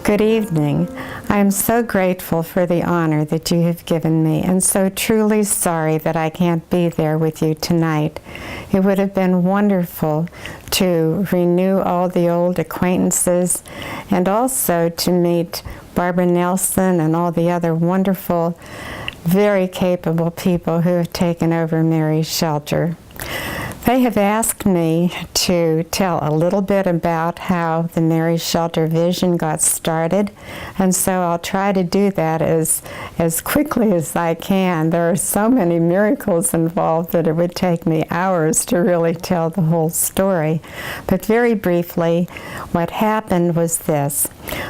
Good evening. I am so grateful for the honor that you have given me, and so truly sorry that I can't be there with you tonight. It would have been wonderful to renew all the old acquaintances and also to meet Barbara Nelson and all the other wonderful, very capable people who have taken over Mary's Shelter. They have asked me to tell a little bit about how the Mary's Shelter vision got started, and so I'll try to do that as quickly as I can. There are so many miracles involved that it would take me hours to really tell the whole story. But very briefly, what happened was this.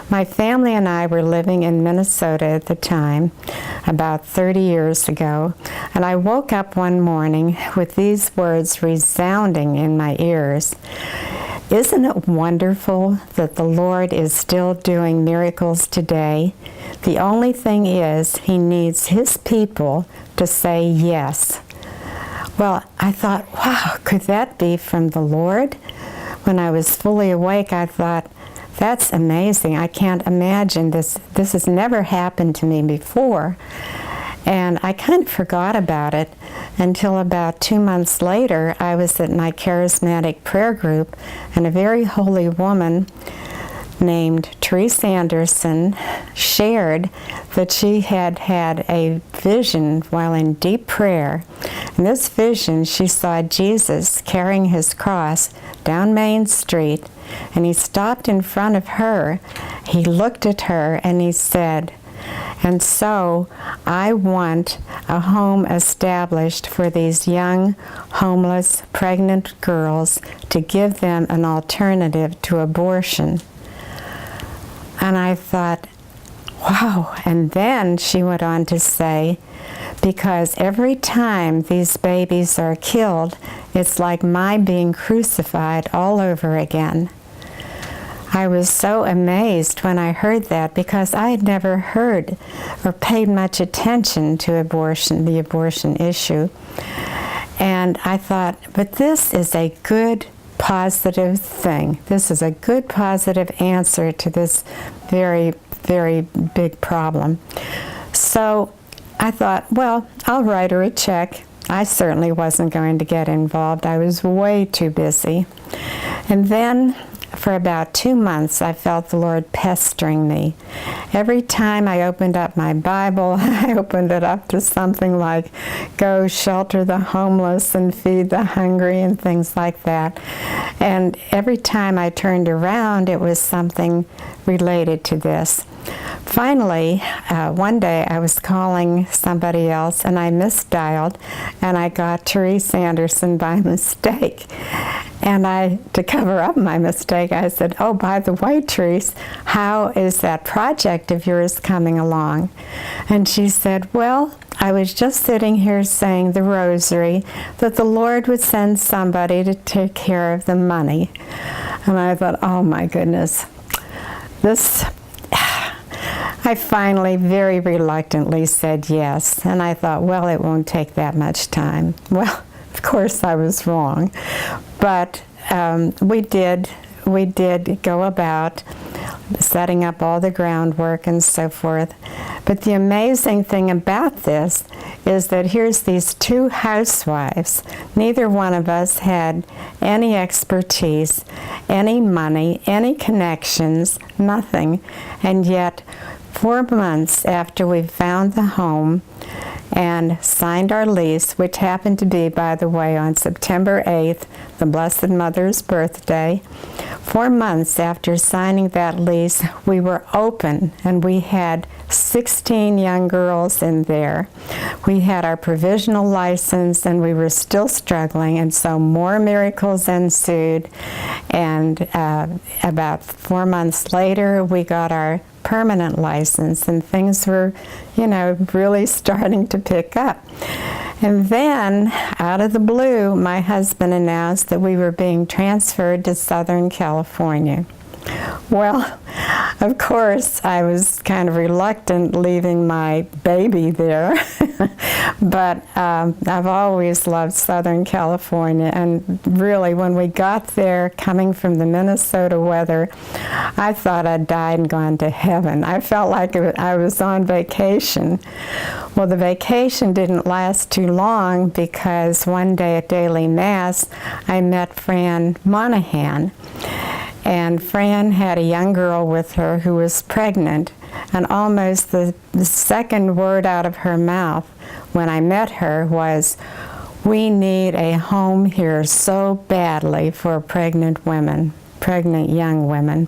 My family and I were living in Minnesota at the time, about 30 years ago, and I woke up one morning with these words resounding in my ears. Isn't it wonderful that the Lord is still doing miracles today? The only thing is, He needs His people to say yes. Well, I thought, wow, could that be from the Lord? When I was fully awake, I thought, that's amazing. I can't imagine this. This has never happened to me before. And I kind of forgot about it until about 2 months later. I was at my charismatic prayer group, and a very holy woman named Teresa Anderson shared that she had had a vision while in deep prayer. In this vision, she saw Jesus carrying His cross down Main Street, and He stopped in front of her. He looked at her and He said, "And so I want a home established for these young, homeless, pregnant girls to give them an alternative to abortion." And I thought, wow. And then she went on to say, because every time these babies are killed, it's like my being crucified all over again. I was so amazed when I heard that, because I had never heard or paid much attention to abortion, the abortion issue. And I thought, but this is a good, positive thing. This is a good, positive answer to this very, very big problem. So I thought, well, I'll write her a check. I certainly wasn't going to get involved. I was way too busy. And then for about 2 months, I felt the Lord pestering me. Every time I opened up my Bible, I opened it up to something like, go shelter the homeless and feed the hungry and things like that. And every time I turned around, it was something related to this. Finally, one day I was calling somebody else and I misdialed, and I got Teresa Anderson by mistake. And to cover up my mistake, I said, "Oh, by the way, Teresa, how is that project of yours coming along?" And she said, "Well, I was just sitting here saying the rosary that the Lord would send somebody to take care of the money." And I thought, oh my goodness, I finally very reluctantly said yes. And I thought, well, it won't take that much time. Well, of course I was wrong. But we did go about setting up all the groundwork and so forth. But the amazing thing about this is that here's these two housewives. Neither one of us had any expertise, any money, any connections, nothing. And yet, 4 months after we found the home and signed our lease, which happened to be, by the way, on September 8th, the Blessed Mother's birthday, 4 months after signing that lease, we were open, and we had 16 young girls in there. We had our provisional license, and we were still struggling, and so more miracles ensued. And about 4 months later, we got our permanent license, and things were, really starting to pick up. And then, out of the blue, my husband announced that we were being transferred to Southern California. Well, of course, I was kind of reluctant leaving my baby there. But I've always loved Southern California, and really when we got there, coming from the Minnesota weather, I thought I'd died and gone to heaven. I felt like I was on vacation. Well, the vacation didn't last too long, because one day at daily Mass, I met Fran Monahan. And Fran had a young girl with her who was pregnant, and almost the second word out of her mouth when I met her was, "We need a home here so badly for pregnant women, pregnant young women."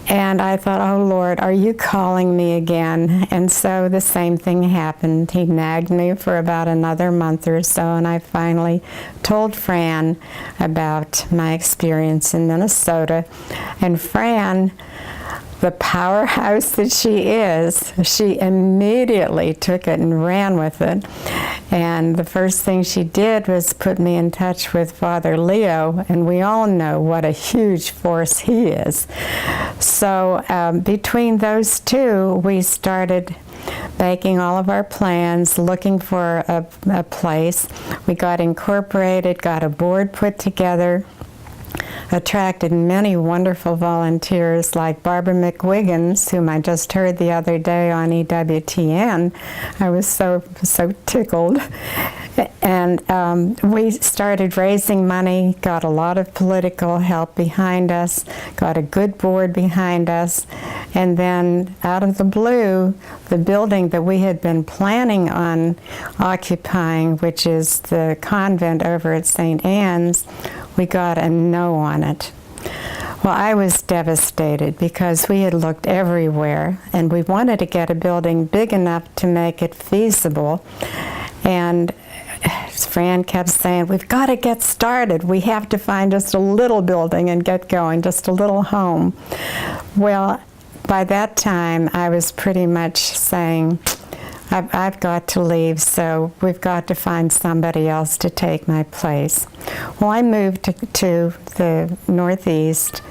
And I thought, oh Lord, are you calling me again? And so the same thing happened. He nagged me for about another month or so, and I finally told Fran about my experience in Minnesota. And Fran, the powerhouse that she is, she immediately took it and ran with it. And the first thing she did was put me in touch with Father Leo, and we all know what a huge force he is. So between those two, we started making all of our plans, looking for a place. We got incorporated, got a board put together, attracted many wonderful volunteers like Barbara McWiggins, whom I just heard the other day on EWTN. I was so tickled. And we started raising money, got a lot of political help behind us, got a good board behind us, and then out of the blue, the building that we had been planning on occupying, which is the convent over at St. Anne's, we got a no on it. Well, I was devastated because we had looked everywhere, and we wanted to get a building big enough to make it feasible. And Fran kept saying, we've got to get started. We have to find just a little building and get going, just a little home. Well, by that time, I was pretty much saying, I've got to leave, so we've got to find somebody else to take my place. Well, I moved to the Northeast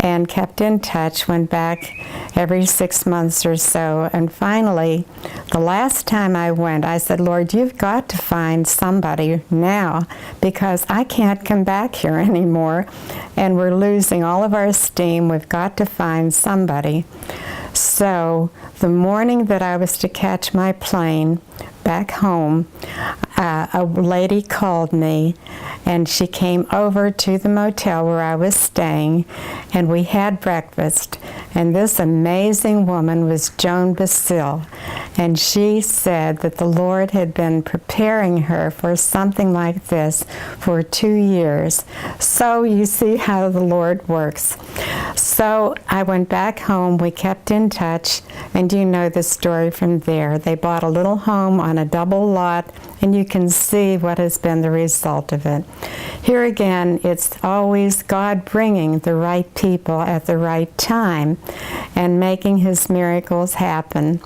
and kept in touch, went back every 6 months or so, and finally, the last time I went, I said, Lord, you've got to find somebody now, because I can't come back here anymore, and we're losing all of our steam. We've got to find somebody. So the morning that I was to catch my plane back home, a lady called me, and she came over to the motel where I was staying, and we had breakfast. And this amazing woman was Joan Basile, and she said that the Lord had been preparing her for something like this for 2 years. So you see how the Lord works. So I went back home, we kept in touch, and you know the story from there. They bought a little home on a double lot, and you can see what has been the result of it. Here again, it's always God bringing the right people at the right time and making His miracles happen.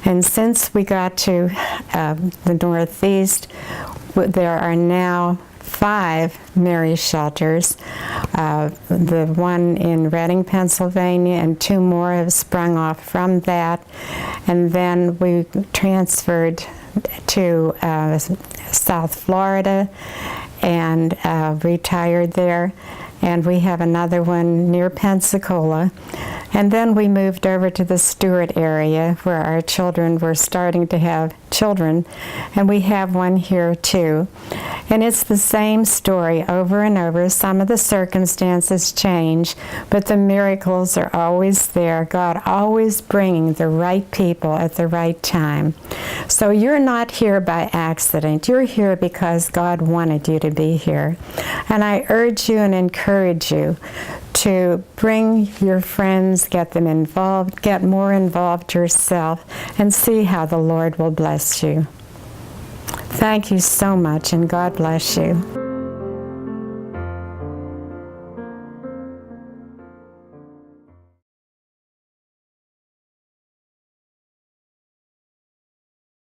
And since we got to the Northeast, there are now 5 Mary shelters. The one in Reading, Pennsylvania, and 2 more have sprung off from that. And then we transferred to South Florida and retired there. And we have another one near Pensacola. And then we moved over to the Stewart area where our children were starting to have children, and we have one here too. And it's the same story over and over. Some of the circumstances change, but the miracles are always there. God always bringing the right people at the right time. So you're not here by accident. You're here because God wanted you to be here. And I urge you and encourage you to bring your friends, get them involved, get more involved yourself, and see how the Lord will bless you. Thank you so much, and God bless you.